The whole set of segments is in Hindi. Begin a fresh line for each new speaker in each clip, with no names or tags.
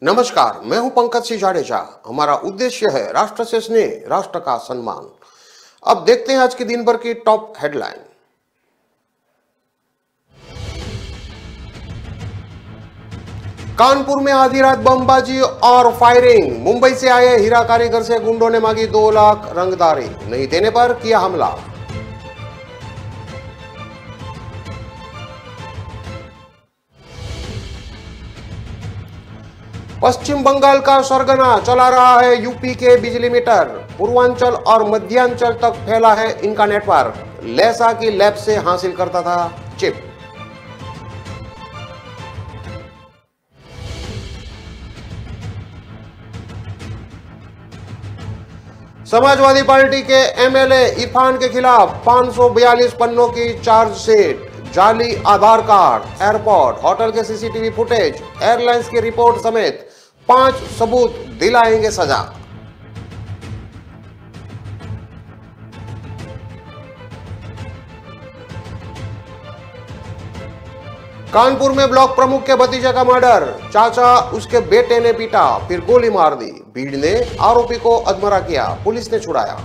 नमस्कार, मैं हूं पंकज सिंह जाडेजा। हमारा उद्देश्य है राष्ट्र से स्नेह, राष्ट्र का सम्मान। अब देखते हैं आज के दिन भर की टॉप हेडलाइन। कानपुर में आधी रात बमबाजी और फायरिंग। मुंबई से आए हीरा कारीगर से गुंडों ने मांगी 2 लाख रंगदारी, नहीं देने पर किया हमला। पश्चिम बंगाल का सरगना चला रहा है यूपी के बिजली मीटर। पूर्वांचल और मध्यांचल तक फैला है इनका नेटवर्क। लेसा की लैब से हासिल करता था चिप। समाजवादी पार्टी के एमएलए इरफान के खिलाफ 542 पन्नों की चार्जशीट। जाली आधार कार्ड, एयरपोर्ट, होटल के सीसीटीवी फुटेज, एयरलाइंस की रिपोर्ट समेत 5 सबूत दिलाएंगे सजा। कानपुर में ब्लॉक प्रमुख के भतीजे का मर्डर। चाचा उसके बेटे ने पीटा, फिर गोली मार दी। भीड़ ने आरोपी को अधमरा किया, पुलिस ने छुड़ाया।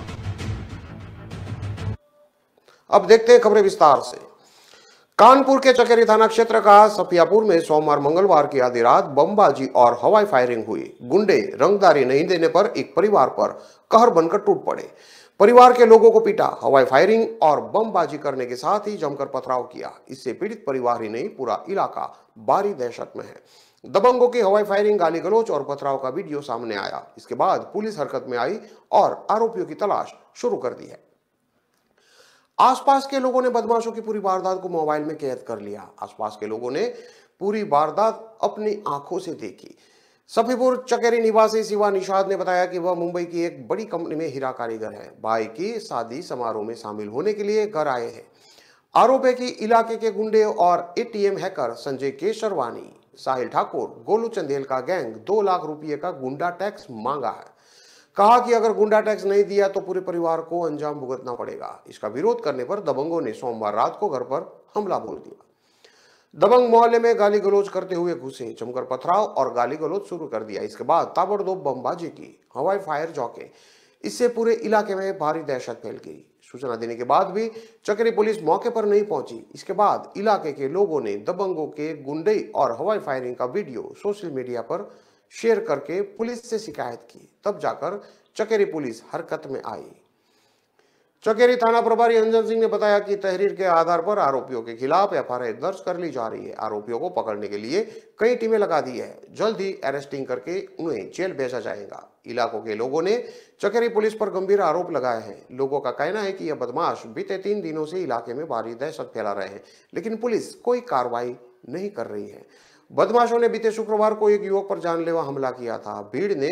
अब देखते हैं खबरें विस्तार से। कानपुर के चकेरी थाना क्षेत्र का सफियापुर में सोमवार मंगलवार की आधी रात बमबाजी और हवाई फायरिंग हुई। गुंडे रंगदारी नहीं देने पर एक परिवार पर कहर बनकर टूट पड़े। परिवार के लोगों को पीटा, हवाई फायरिंग और बमबाजी करने के साथ ही जमकर पथराव किया। इससे पीड़ित परिवार ही नहीं, पूरा इलाका भारी दहशत में है। दबंगों की हवाई फायरिंग, गाली गलौज और पथराव का वीडियो सामने आया। इसके बाद पुलिस हरकत में आई और आरोपियों की तलाश शुरू कर दी है। आसपास के लोगों ने बदमाशों की पूरी वारदात को मोबाइल में कैद कर लिया। आसपास के लोगों ने पूरी वारदात अपनी आंखों से देखी। सफीपुर चकेरी निवासी शिवा निषाद ने बताया कि वह मुंबई की एक बड़ी कंपनी में हीरा कारीगर है। भाई की शादी समारोह में शामिल होने के लिए घर आए हैं। आरोप है कि इलाके के गुंडे और एटीएम हैकर संजय केशरवानी, साहिल ठाकुर, गोलू चंदेल का गैंग 2 लाख रुपए का गुंडा टैक्स मांगा है। कहा कि अगर गुंडा टैक्स नहीं दिया तो पूरे परिवार को अंजाम भुगतना पड़ेगा। इसका विरोध करने पर दबंगों ने सोमवार रात को घर पर हमला बोल दिया। दबंग मोहल्ले में गाली गलौज करते हुए घुसे, जमकर पथराव और गाली गलौज शुरू कर दिया। इसके बाद ताबड़तोड़ बमबाजी की, हवाई फायर झोंके। इससे पूरे इलाके में भारी दहशत फैल गई। सूचना देने के बाद भी चकेरी पुलिस मौके पर नहीं पहुंची। इसके बाद इलाके के लोगों ने दबंगों के गुंडई और हवाई फायरिंग का वीडियो सोशल मीडिया पर शेयर करके पुलिस से शिकायत की। तब जाकर चकेरी पुलिस हरकत में आई। चकेरी थाना प्रभारी अंजन सिंह ने बताया कि तहरीर के आधार पर आरोपियों के खिलाफ एफआईआर दर्ज कर ली जा रही है। आरोपियों को पकड़ने के लिए कई टीमें लगा दी है। जल्द ही अरेस्टिंग करके उन्हें जेल भेजा जाएगा। इलाकों के लोगों ने चकेरी पुलिस पर गंभीर आरोप लगाए हैं। लोगों का कहना है कि यह बदमाश बीते 3 दिनों से इलाके में भारी दहशत फैला रहे हैं, लेकिन पुलिस कोई कार्रवाई नहीं कर रही है। बदमाशों ने बीते शुक्रवार को एक युवक पर जानलेवा हमला किया था। भीड़ ने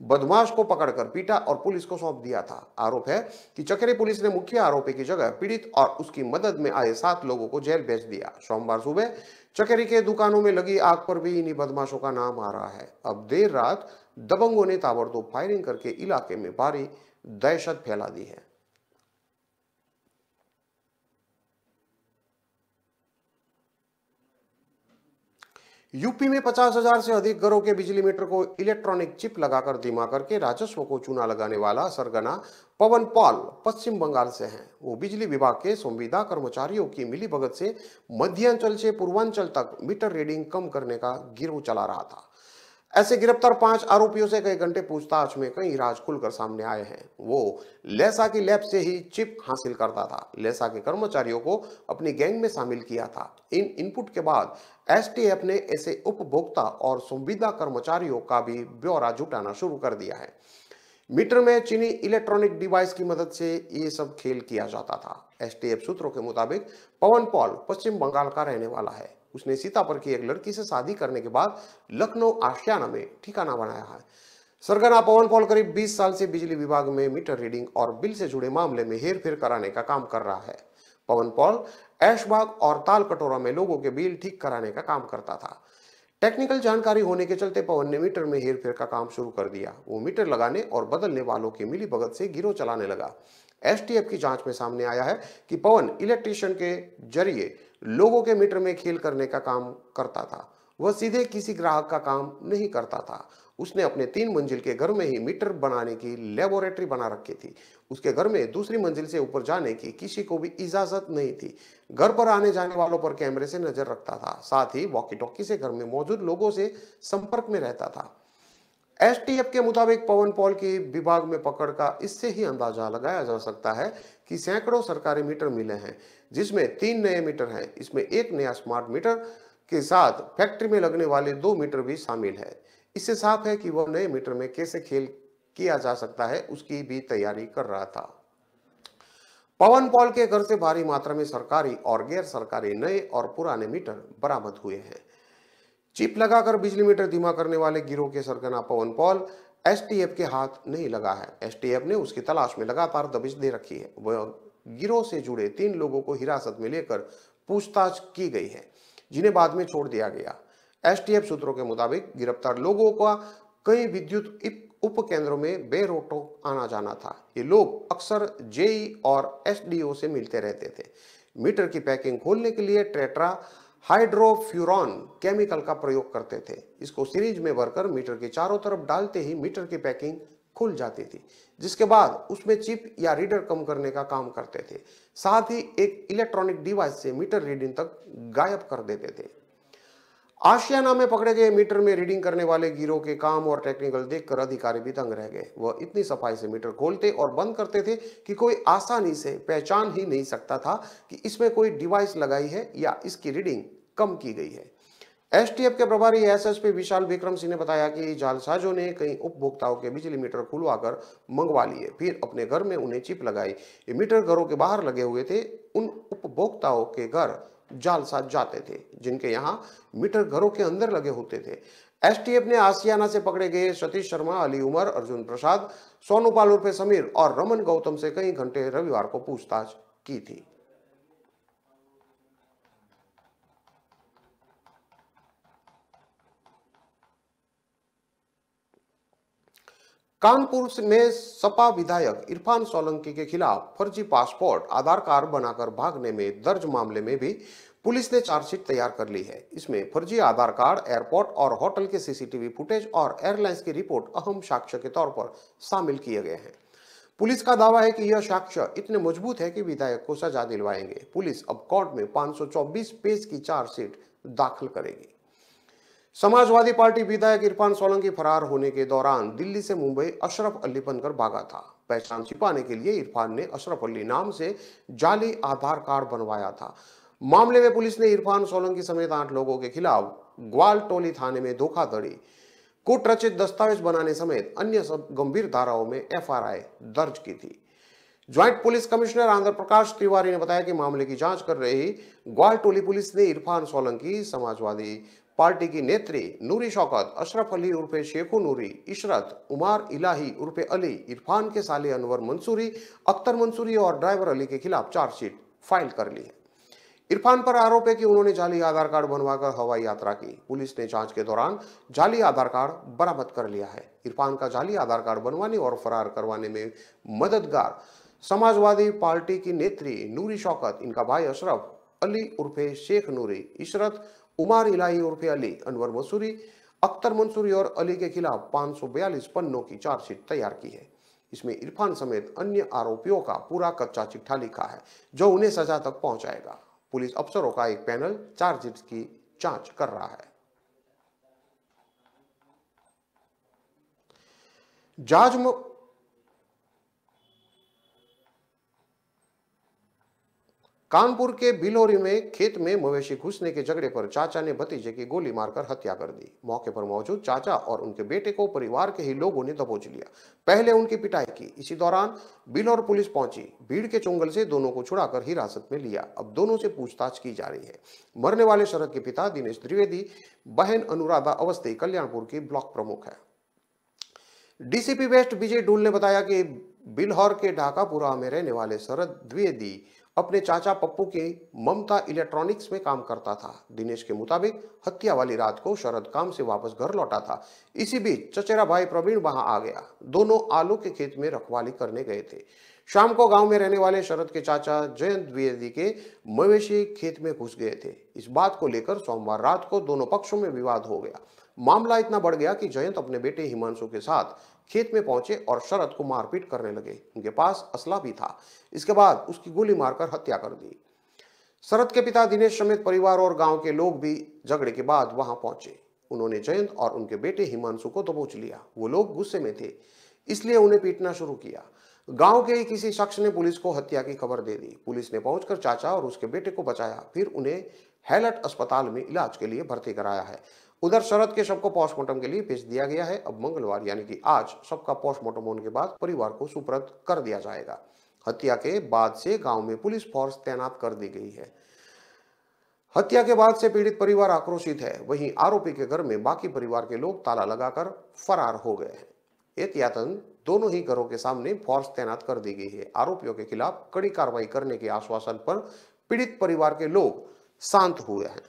बदमाश को पकड़कर पीटा और पुलिस को सौंप दिया था। आरोप है कि चकेरी पुलिस ने मुख्य आरोपी की जगह पीड़ित और उसकी मदद में आए 7 लोगों को जेल भेज दिया। सोमवार सुबह चकेरी के दुकानों में लगी आग पर भी इन्हीं बदमाशों का नाम आ रहा है। अब देर रात दबंगों ने ताबड़तोड़ फायरिंग करके इलाके में भारी दहशत फैला दी है। यूपी में 50,000 से अधिक घरों के बिजली मीटर को इलेक्ट्रॉनिक चिप लगाकर धीमा करके राजस्व को चूना लगाने वाला सरगना पवन पॉल पश्चिम बंगाल से हैं। वो बिजली विभाग के संविदा कर्मचारियों की मिलीभगत से मध्यांचल से पूर्वांचल तक मीटर रीडिंग कम करने का गिरोह चला रहा था। ऐसे गिरफ्तार 5 आरोपियों से कई घंटे पूछताछ में कई राज खुलकर सामने आए हैं। वो लेसा की लैब से ही चिप हासिल करता था। लेसा के कर्मचारियों को अपनी गैंग में शामिल किया था। इन इनपुट के बाद एसटीएफ ने ऐसे उपभोक्ता और संविदा कर्मचारियों का भी ब्यौरा जुटाना शुरू कर दिया है। मीटर में चीनी इलेक्ट्रॉनिक डिवाइस की मदद से ये सब खेल किया जाता था। एसटीएफ सूत्रों के मुताबिक पवन पॉल पश्चिम बंगाल का रहने वाला है। उसने सीतापुर की एक लड़की से शादी करने के बाद लखनऊ आशियाना में ठिकाना बनाया है। सरगना पवन पॉल करीब 20 साल से बिजली विभाग में मीटर रीडिंग और बिल से जुड़े मामले में हेरफेर कराने का काम कर रहा है। पवन पॉल ऐशबाग और ताल कटोरा में लोगों के बिल ठीक कराने का काम करता था। टेक्निकल जानकारी होने के चलते पवन ने मीटर में हेरफेर का काम शुरू कर दिया। वो मीटर लगाने और बदलने वालों की मिलीभगत से गिरोह चलाने लगा। एसटीएफ की जांच में सामने आया है कि पवन इलेक्ट्रीशियन के जरिए लोगों के मीटर में खेल करने का काम करता था। वह सीधे किसी ग्राहक का काम नहीं करता था। उसने अपने 3 मंजिल के घर में ही मीटर बनाने की लेबोरेटरी बना रखी थी। उसके घर में दूसरी मंजिल से ऊपर जाने की किसी को भी इजाजत नहीं थी। घर पर आने जाने वालों पर कैमरे से नजर रखता था, साथ ही वॉकी टॉकी से घर में मौजूद लोगों से संपर्क में रहता था। एसटीएफ के मुताबिक पवन पॉल की विभाग में पकड़ का इससे ही अंदाजा लगाया जा सकता है कि सैकड़ों सरकारी मीटर मिले हैं, जिसमें 3 नए मीटर हैं। इसमें एक नया स्मार्ट मीटर के साथ फैक्ट्री में लगने वाले 2 मीटर भी शामिल है। इससे साफ है कि वह नए मीटर में कैसे खेल किया जा सकता है, उसकी भी तैयारी कर रहा था। पवन पॉल के घर से भारी मात्रा में सरकारी और गैर सरकारी नए और पुराने मीटर बरामद हुए हैं। चिप लगाकर बिजली मीटर धीमा करने वाले गिरोह के सरगना पवन पॉल एसटीएफ के हाथ नहीं लगा है। एसटीएफ ने उसकी तलाश में लगातार दबिश दे रखी है। वह गिरोह से जुड़े 3 लोगों को हिरासत में लेकर पूछताछ की गई है, जिन्हें बाद में छोड़ दिया गया। एसटीएफ सूत्रों के मुताबिक गिरफ्तार लोगों का कई विद्युत उप केंद्रों में बेरोक आना जाना था। ये लोग अक्सर जेई और एसडीओ से मिलते रहते थे। मीटर की पैकिंग खोलने के लिए टेट्रा हाइड्रोफ्यूरॉन केमिकल का प्रयोग करते थे। इसको सीरीज में भरकर मीटर के चारों तरफ डालते ही मीटर की पैकिंग खुल जाती थी, जिसके बाद उसमें चिप या रीडर कम करने का काम करते थे। साथ ही एक इलेक्ट्रॉनिक डिवाइस से मीटर रीडिंग तक गायब कर देते थे। आशियाना में पकड़े गए मीटर में रीडिंग करने वाले गिरोह के काम और टेक्निकल देखकर अधिकारी भी दंग रह गए। वह इतनी सफाई से मीटर खोलते और बंद करते थे कि कोई आसानी से पहचान ही नहीं सकता था कि इसमें कोई डिवाइस लगाई है या इसकी रीडिंग कम की गई है। एसटीएफ के प्रभारी एसएसपी विशाल विक्रम सिंह ने बताया कि जालसाजों ने कई उपभोक्ताओं के बिजली मीटर खुलवाकर मंगवा लिए, फिर अपने घर में उन्हें चिप लगाई। ये मीटर घरों के बाहर लगे हुए थे। उन उपभोक्ताओं के घर जालसाज जाते थे जिनके यहाँ मीटर घरों के अंदर लगे होते थे। एसटीएफ ने आसियाना से पकड़े गए सतीश शर्मा, अली उमर, अर्जुन प्रसाद, सोनू पाल उर्फे समीर और रमन गौतम से कई घंटे रविवार को पूछताछ की थी। कानपुर में सपा विधायक इरफान सोलंकी के खिलाफ फर्जी पासपोर्ट, आधार कार्ड बनाकर भागने में दर्ज मामले में भी पुलिस ने चार्जशीट तैयार कर ली है। इसमें फर्जी आधार कार्ड, एयरपोर्ट और होटल के सीसीटीवी फुटेज और एयरलाइंस की रिपोर्ट अहम साक्ष्य के तौर पर शामिल किए गए हैं। पुलिस का दावा है कि यह साक्ष्य इतने मजबूत है कि विधायक को सजा दिलवाएंगे। पुलिस अब कोर्ट में 524 पेज की चार्जशीट दाखिल करेगी। समाजवादी पार्टी विधायक इरफान सोलंकी फरार होने के दौरान दिल्ली से मुंबई अशरफ अली बनकर भागा था। पहचान छिपाने के लिए इरफान ने अशरफ अली नाम से जाली आधार कार्ड बनवाया था। मामले में पुलिस ने इरफान सोलंकी समेत 8 लोगों के खिलाफ ग्वालटोली थाने में धोखाधड़ी, कुटरचित दस्तावेज बनाने समेत अन्य सब गंभीर धाराओं में एफआईआर दर्ज की थी। Joint police commissioner Andhra Prakash Tiwari ने बताया कि मामले की जांच कर रही ग्वालटोली पुलिस ने इरफान सोलंकी, समाजवादी पार्टी की नेत्री नूरी शौकत, अशरफ अली उर्फे शेखू नूरी, इशरत, उमार इलाही उर्फे अली, इरफान के साले अनवर मंसूरी, अख्तर मंसूरी और ड्राइवर अली के खिलाफ चार्जशीट फाइल कर ली है। इरफान पर आरोप है कि उन्होंने जाली आधार कार्ड बनवाकर हवाई यात्रा की। पुलिस ने जांच के दौरान जाली आधार कार्ड बरामद कर लिया है। इरफान का जाली आधार कार्ड बनवाने और फरार करवाने में मददगार समाजवादी पार्टी की नेत्री नूरी शौकत, इनका भाई अशरफ अली उर्फे शेख नूरी, इशरत, उमार इलाही उर्फे अली, अनवर मंसूरी, अख्तर मंसूरी और अली के खिलाफ 542 पन्नों की चार्जशीट तैयार की है। इसमें इरफान समेत अन्य आरोपियों का पूरा कच्चा चिट्ठा लिखा है, जो उन्हें सजा तक पहुंचाएगा। पुलिस अफसरों का एक पैनल चार्जशीट की जांच कर रहा है। कानपुर के बिलोरी में खेत में मवेशी घुसने के झगड़े पर चाचा ने भतीजे की गोली मारकर हत्या कर दी। मौके पर मौजूद चाचा और उनके बेटे को परिवार के ही लोगों ने दबोच लिया। पहले उनकी पिटाई की। इसी दौरान बिलोर पुलिस पहुंची। भीड़ के चुंगल से दोनों को छुड़ाकर हिरासत में लिया। अब दोनों से पूछताछ की जा रही है। मरने वाले शरद के पिता दिनेश द्विवेदी, बहन अनुराधा अवस्थी कल्याणपुर की ब्लॉक प्रमुख है। डीसीपी वेस्ट विजय डूल ने बताया कि बिल्हौर के ढाकापुरा में रहने वाले शरद द्विवेदी अपने चाचा पप्पू की ममता इलेक्ट्रॉनिक्स में काम करता था। दिनेश के मुताबिक हत्या वाली रात को शरद काम से वापस घर लौटा था। इसी बीच चचेरा भाई प्रवीण वहां आ गया। दोनों आलू के खेत में रखवाली करने गए थे। शाम को गांव में रहने वाले शरद के चाचा जयंत द्विवेदी के मवेशी खेत में घुस गए थे। इस बात को लेकर सोमवार रात को दोनों पक्षों में विवाद हो गया। मामला इतना बढ़ गया कि जयंत अपने बेटे हिमांशु के साथ खेत में पहुंचे और शरद को मारपीट करने लगे। उनके पास असला भी था। इसके बाद उसकी गोली मारकर हत्या कर दी। शरद के पिता दिनेश समेत परिवार और गांव के लोग भी झगड़े के बाद वहां पहुंचे। उन्होंने जयंत और उनके बेटे हिमांशु को दबोच लिया। वो लोग गुस्से में थे, इसलिए उन्हें पीटना शुरू किया। गांव के किसी शख्स ने पुलिस को हत्या की खबर दे दी। पुलिस ने पहुंचकर चाचा और उसके बेटे को बचाया, फिर उन्हें हैलट अस्पताल में इलाज के लिए भर्ती कराया है। उधर शरद के शव को पोस्टमार्टम के लिए भेज दिया गया है। अब मंगलवार यानी कि आज शव का पोस्टमार्टम होने के बाद परिवार को सुपुर्द कर दिया जाएगा। हत्या के बाद से गांव में पुलिस फोर्स तैनात कर दी गई है। हत्या के बाद से पीड़ित परिवार आक्रोशित है। वहीं आरोपी के घर में बाकी परिवार के लोग ताला लगाकर फरार हो गए हैं। एहतियातन दोनों ही घरों के सामने फोर्स तैनात कर दी गई है। आरोपियों के खिलाफ कड़ी कार्रवाई करने के आश्वासन पर पीड़ित परिवार के लोग शांत हुए हैं।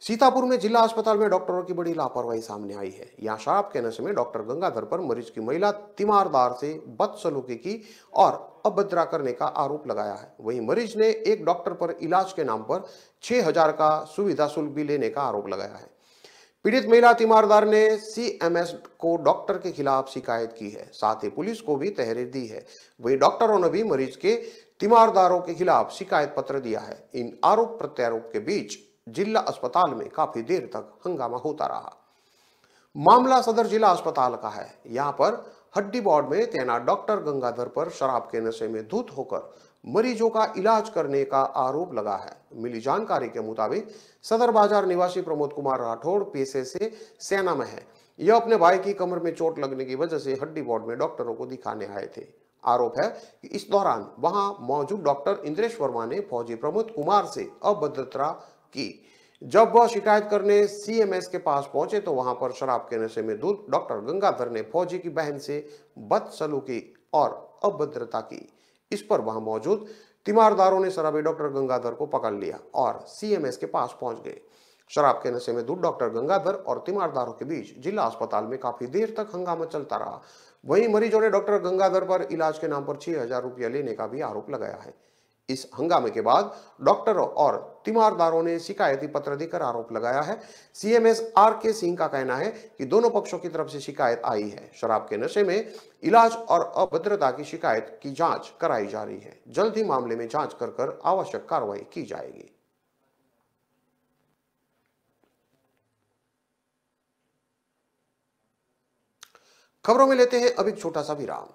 सीतापुर में जिला अस्पताल में डॉक्टरों की बड़ी लापरवाही सामने आई है। यहां शराब के नशे में डॉक्टर गंगाधर पर मरीज की महिला तीमारदार से बदसलूकी की और अभद्रा करने का आरोप लगाया है। वहीं मरीज ने एक डॉक्टर पर इलाज के नाम पर 6,000 का सुविधा शुल्क भी लेने का आरोप लगाया है। पीड़ित महिला तीमारदार ने सीएमएस को डॉक्टर के खिलाफ शिकायत की है, साथ ही पुलिस को भी तहरीर दी है। वहीं डॉक्टरों ने भी मरीज के तीमारदारों के खिलाफ शिकायत पत्र दिया है। इन आरोप प्रत्यारोप के बीच जिला अस्पताल में काफी देर तक हंगामा होता रहा। मामला सदर जिला अस्पताल का है। यहां पर हड्डी बोर्ड में तैनात डॉक्टर गंगाधर पर शराब के नशे में धुत होकर मरीजों का इलाज करने का आरोप लगा है। मिली जानकारी के मुताबिक सदर बाजार निवासी प्रमोद कुमार राठौड़ पेशे से सेना में है। यह अपने भाई की कमर में चोट लगने की वजह से हड्डी बोर्ड में डॉक्टरों को दिखाने आए थे। आरोप है कि इस दौरान वहां मौजूद डॉक्टर इंद्रेश वर्मा ने फौजी प्रमोद कुमार से अभद्रता की। जब वह शिकायत करने सीएमएस के पास पहुंचे तो वहां पर शराब के नशे में धुत डॉक्टर गंगाधर ने फौजी की बहन से बदसलूकी और अभद्रता की। इस पर वहां मौजूद तीमारदारों ने शराबी डॉक्टर गंगाधर को पकड़ लिया और सीएमएस के पास पहुंच गए। शराब के नशे में धुत डॉक्टर गंगाधर और तीमारदारों के बीच जिला अस्पताल में काफी देर तक हंगामा चलता रहा। वहीं मरीजों ने डॉक्टर गंगाधर पर इलाज के नाम पर 6,000 रुपया लेने का भी आरोप लगाया है। इस हंगामे के बाद डॉक्टरों और तीमारदारों ने शिकायती पत्र देकर आरोप लगाया है। CMS R K. सिंह का कहना है कि दोनों पक्षों की तरफ से शिकायत आई है। शराब के नशे में इलाज और अभद्रता की शिकायत की जांच कराई जा रही है। जल्द ही मामले में जांच कर आवश्यक कार्रवाई की जाएगी। खबरों में लेते हैं अब एक छोटा सा विराम।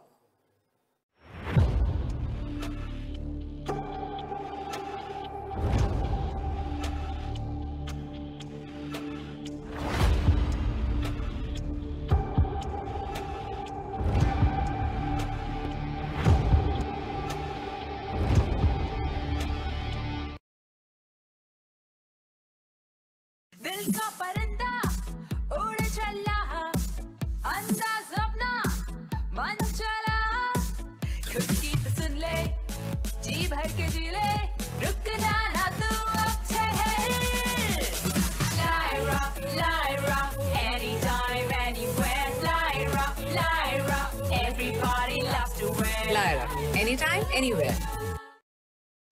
दिल का परिंदा उड़ चला, अंदाज अपना मन चला, खुद की तो सुन ले, जी भर के जी ले, रुक जाना तू अब ठहर। Lyra, anytime, anywhere, Lyra, everybody loves to wear.
Lyra, anytime, anywhere.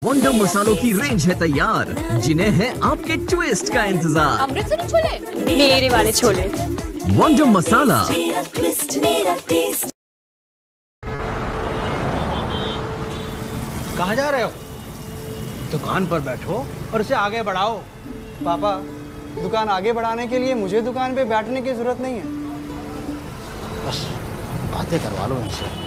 Wonder मसालों की रेंज है तैयार, जिन्हें है आपके ट्विस्ट का इंतजार।
अमृतसरी छोले, मेरे वाले छोले।
वंडर मसाला।
कहाँ जा रहे हो? दुकान पर बैठो और उसे आगे बढ़ाओ।
पापा, दुकान आगे बढ़ाने के लिए मुझे दुकान पे बैठने की जरूरत नहीं है।
बस बातें करवा लो इनसे।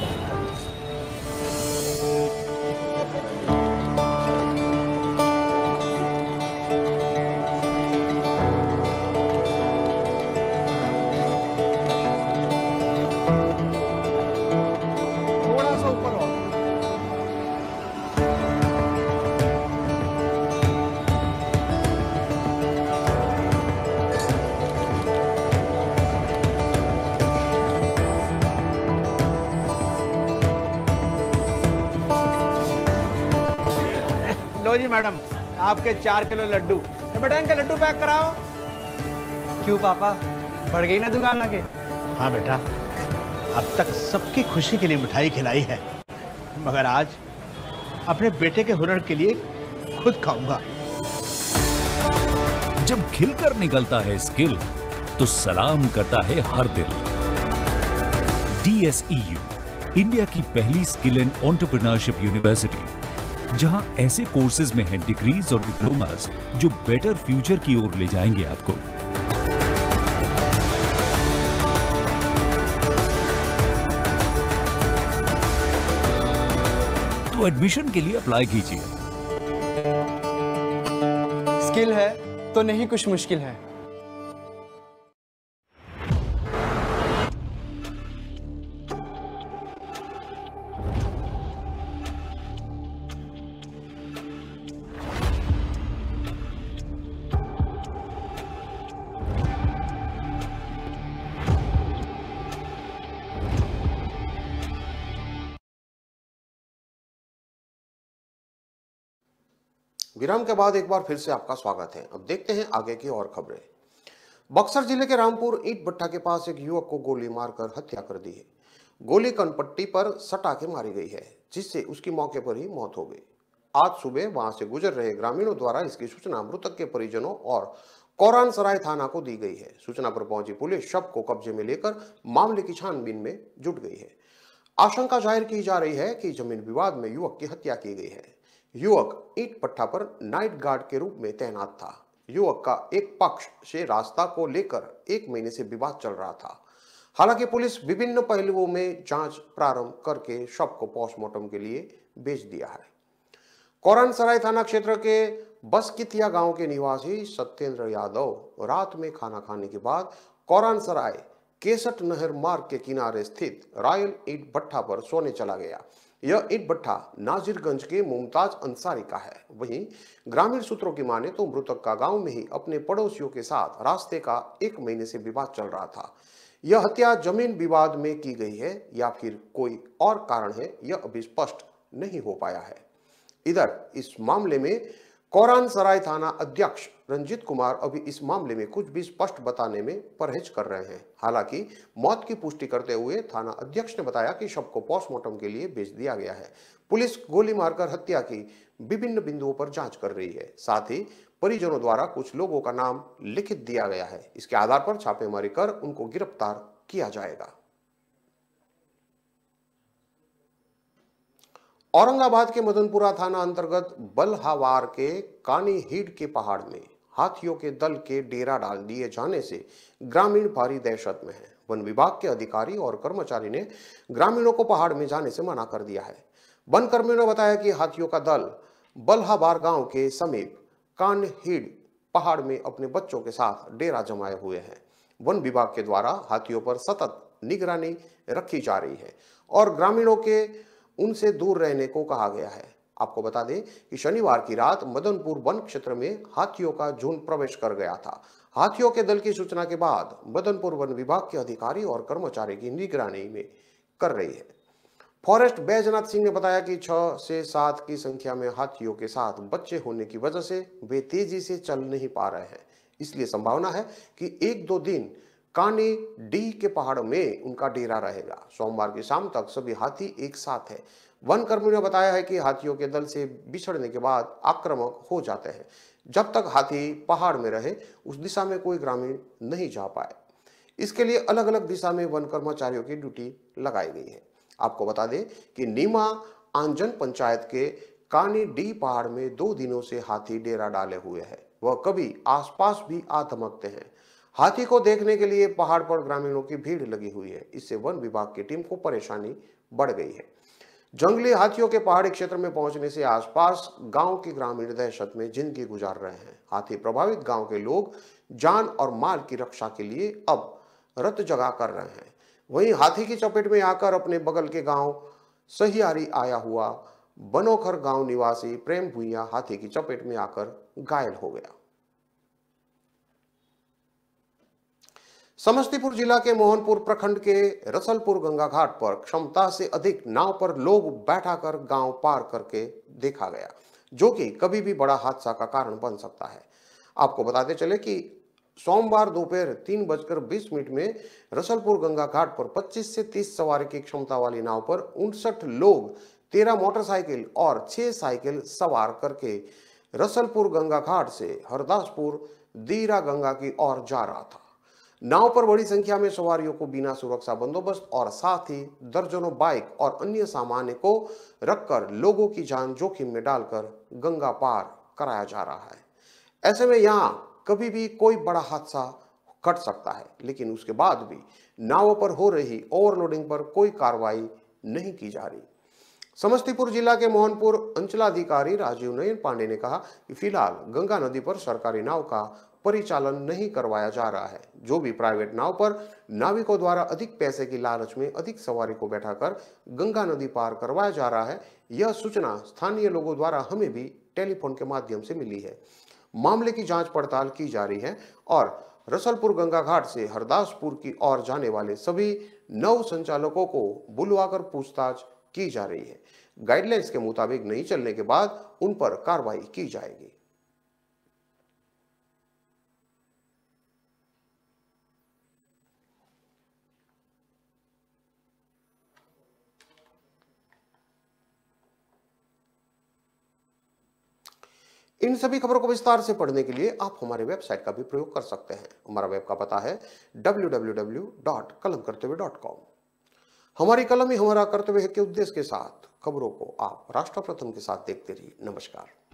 लो जी मैडम, आपके 4 किलो लड्डू। बेटा इनके लड्डू पैक कराओ।
क्यों पापा, बढ़ गई ना दुकान आगे?
हाँ बेटा, अब तक सबकी खुशी के लिए मिठाई खिलाई है, मगर आज अपने बेटे के हुनर के लिए खुद खाऊंगा।
जब खिलकर निकलता है स्किल तो सलाम करता है हर दिल। DSEU, इंडिया की पहली स्किल एंड एंटरप्रेन्योरशिप यूनिवर्सिटी, जहां ऐसे कोर्सेज में हैं डिग्रीज और डिप्लोमास जो बेटर फ्यूचर की ओर ले जाएंगे आपको। तो एडमिशन के लिए अप्लाई कीजिए।
स्किल है तो नहीं कुछ मुश्किल है।
विराम के बाद एक बार फिर से आपका स्वागत है। अब देखते हैं आगे की और खबरें। बक्सर जिले के रामपुर ईंट भट्टा के पास एक युवक को गोली मारकर हत्या कर दी है। गोली कनपट्टी पर सटा के मारी गई है, जिससे उसकी मौके पर ही मौत हो गई। आज सुबह वहां से गुजर रहे ग्रामीणों द्वारा इसकी सूचना मृतक के परिजनों और कोरान सराय थाना को दी गई है। सूचना पर पहुंची पुलिस शव को कब्जे में लेकर मामले की छानबीन में जुट गई है। आशंका जाहिर की जा रही है कि जमीन विवाद में युवक की हत्या की गई है। युवक ईंट भट्टा पर नाइट गार्ड के रूप में तैनात था। युवक का एक पक्ष से रास्ता को लेकर 1 महीने से विवाद चल रहा था। हालांकि पुलिस विभिन्न पहलुओं में जांच प्रारंभ करके शव को पोस्टमार्टम के लिए भेज दिया है। कोरान सराय थाना क्षेत्र के बसकितिया गांव के निवासी सत्येंद्र यादव रात में खाना खाने के बाद कोरान सराय केसट नहर मार्ग के किनारे स्थित रॉयल ईंट भट्टा पर सोने चला गया। यह ईंट भट्टा नाजिरगंज के मुमताज अंसारी का है। वहीं ग्रामीण सूत्रों की माने तो मृतक का गांव में ही अपने पड़ोसियों के साथ रास्ते का 1 महीने से विवाद चल रहा था। यह हत्या जमीन विवाद में की गई है या फिर कोई और कारण है, यह अभी स्पष्ट नहीं हो पाया है। इधर इस मामले में कोरान सराय थाना अध्यक्ष रंजीत कुमार अभी इस मामले में कुछ भी स्पष्ट बताने में परहेज कर रहे हैं। हालांकि मौत की पुष्टि करते हुए थाना अध्यक्ष ने बताया कि शव को पोस्टमार्टम के लिए भेज दिया गया है। पुलिस गोली मारकर हत्या की विभिन्न बिंदुओं पर जांच कर रही है। साथ ही परिजनों द्वारा कुछ लोगों का नाम लिखित दिया गया है। इसके आधार पर छापेमारी कर उनको गिरफ्तार किया जाएगा। औरंगाबाद के मदनपुरा थाना अंतर्गत बल्हावार के कानी हीड के पहाड़ में हाथियों के दल के डेरा डाल दिए जाने से ग्रामीण भारी दहशत में है। वन विभाग के अधिकारी और कर्मचारी ने ग्रामीणों को पहाड़ में जाने से मना कर दिया है। वन कर्मियों ने बताया कि हाथियों का दल बल्हावार गांव के समीप कान हीड पहाड़ में अपने बच्चों के साथ डेरा जमाए हुए हैं। वन विभाग के द्वारा हाथियों पर सतत निगरानी रखी जा रही है और ग्रामीणों के उनसे दूर रहने को कहा गया है। आपको बता दें कि शनिवार की रात मदनपुर वन क्षेत्र में हाथियों का झुंड प्रवेश कर गया था। हाथियों के दल की सूचना के बाद मदनपुर वन विभाग के अधिकारी और कर्मचारी की निगरानी में कर रही है। फॉरेस्ट बैजनाथ सिंह ने बताया कि 6 से 7 की संख्या में हाथियों के साथ बच्चे होने की वजह से वे तेजी से चल नहीं पा रहे हैं। इसलिए संभावना है कि 1-2 दिन कानी डी के पहाड़ में उनका डेरा रहेगा। सोमवार की शाम तक सभी हाथी एक साथ है। वन कर्मियों ने बताया है कि हाथियों के दल से बिछड़ने के बाद आक्रामक हो जाते हैं। जब तक हाथी पहाड़ में रहे उस दिशा में कोई ग्रामीण नहीं जा पाए। इसके लिए अलग अलग दिशा में वन कर्मचारियों की ड्यूटी लगाई गई है। आपको बता दें कि नीमा आंजन पंचायत के कानी डी पहाड़ में 2 दिनों से हाथी डेरा डाले हुए हैं। वह कभी आसपास भी आ धमकते हैं। हाथी को देखने के लिए पहाड़ पर ग्रामीणों की भीड़ लगी हुई है। इससे वन विभाग की टीम को परेशानी बढ़ गई है। जंगली हाथियों के पहाड़ी क्षेत्र में पहुंचने से आसपास गांव के ग्रामीण दहशत में जिंदगी गुजार रहे हैं। हाथी प्रभावित गांव के लोग जान और माल की रक्षा के लिए अब रत जगा कर रहे हैं। वहीं हाथी की चपेट में आकर अपने बगल के गांव सहियारी आया हुआ बनोखर गांव निवासी प्रेम भुइया हाथी की चपेट में आकर घायल हो गया। समस्तीपुर जिला के मोहनपुर प्रखंड के रसलपुर गंगा घाट पर क्षमता से अधिक नाव पर लोग बैठाकर गांव पार करके देखा गया, जो कि कभी भी बड़ा हादसा का कारण बन सकता है। आपको बताते चले कि सोमवार दोपहर 3:20 में रसलपुर गंगा घाट पर 25 से 30 सवारी की क्षमता वाली नाव पर 59 लोग 13 मोटरसाइकिल और 6 साइकिल सवार करके रसलपुर गंगा घाट से हरदासपुर दीरा गंगा की ओर जा रहा था। नाव पर बड़ी संख्या में सवारियों को बिना सुरक्षा बंदोबस्त और साथ ही दर्जनों बाइक और अन्य सामान को रखकर लोगों की जान जोखिम में डालकर गंगा पार कराया जा रहा है। ऐसे में यहां कभी भी कोई बड़ा हादसा घट सकता है, लेकिन उसके बाद भी नावों पर हो रही ओवरलोडिंग पर कोई कार्रवाई नहीं की जा रही। समस्तीपुर जिला के मोहनपुर अंचलाधिकारी राजीव नयन पांडे ने कहा कि फिलहाल गंगा नदी पर सरकारी नाव का परिचालन नहीं करवाया जा रहा है। जो भी प्राइवेट नाव पर नाविकों द्वारा अधिक पैसे की लालच में अधिक सवारी को बैठाकर गंगा नदी पार करवाया जा रहा है, यह सूचना स्थानीय लोगों द्वारा हमें भी टेलीफोन के माध्यम से मिली है। मामले की जांच पड़ताल की जा रही है और रसलपुर गंगा घाट से हरदासपुर की ओर जाने वाले सभी नौ संचालकों को बुलवाकर पूछताछ की जा रही है। गाइडलाइंस के मुताबिक नहीं चलने के बाद उन पर कार्रवाई की जाएगी। इन सभी खबरों को विस्तार से पढ़ने के लिए आप हमारे वेबसाइट का भी प्रयोग कर सकते हैं। हमारा वेब का पता है www.kalamkartavya.com। हमारी कलम ही हमारा कर्तव्य है के उद्देश्य के साथ खबरों को आप राष्ट्र प्रथम के साथ देखते रहिए। नमस्कार।